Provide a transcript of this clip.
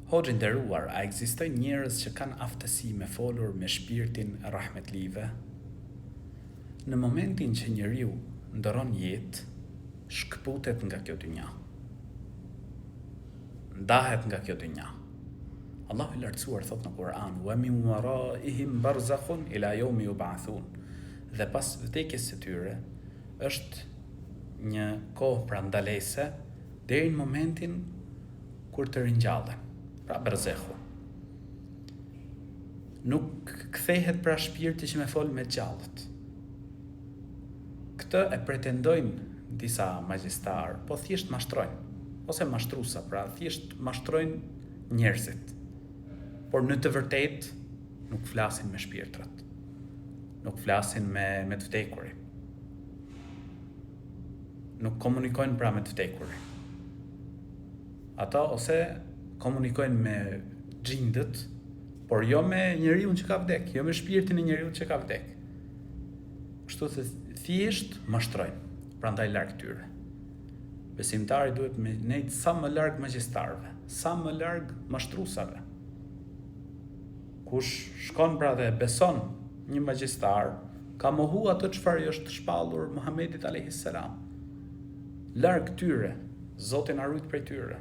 Hoxhë nderuar, a ekzistojnë njerëz që kanë aftësi me folur me shpirtin rahmetlive? Në momentin që njeriu ndron jetë, shkputet nga kjo dynja. Ndahet nga kjo dynja. Allahu i lartësuar thot në Kur'an: "Wa min waraihim barzakhun ila yawmi yub'athun." Dhe pas vdekjes së tyre është një kohë prandalese deri në momentin kur të ringjallen. Pra barzekhu. Nuk kthehet pra shpirti që me fol me gjallët. Këtë e pretendojnë disa magjistarë, po thjesht mashtrojnë, ose mashtruesa, pra thjesht mashtrojnë njerëzit. Por në të vërtetë nuk flasin me shpirtrat. Nuk flasin me të vdekurin. Nuk komunikojnë pra me të vdekurin. Ata ose komunikojnë me xhindët, por jo me njeriu që ka vdek, jo me shpirtin e njeriu që ka vdek. Kështu se thjesht mashtrojnë, prandaj larg tyre. Besimtari duhet me nejt sa më larg magjistarëve, sa më larg mashtruesave. Kush shkon pra dhe beson një magjistar, ka mohu atë çfarë është shpallur Muhamedit alayhis salam. Larg tyre, Zoti na rujt prej tyre.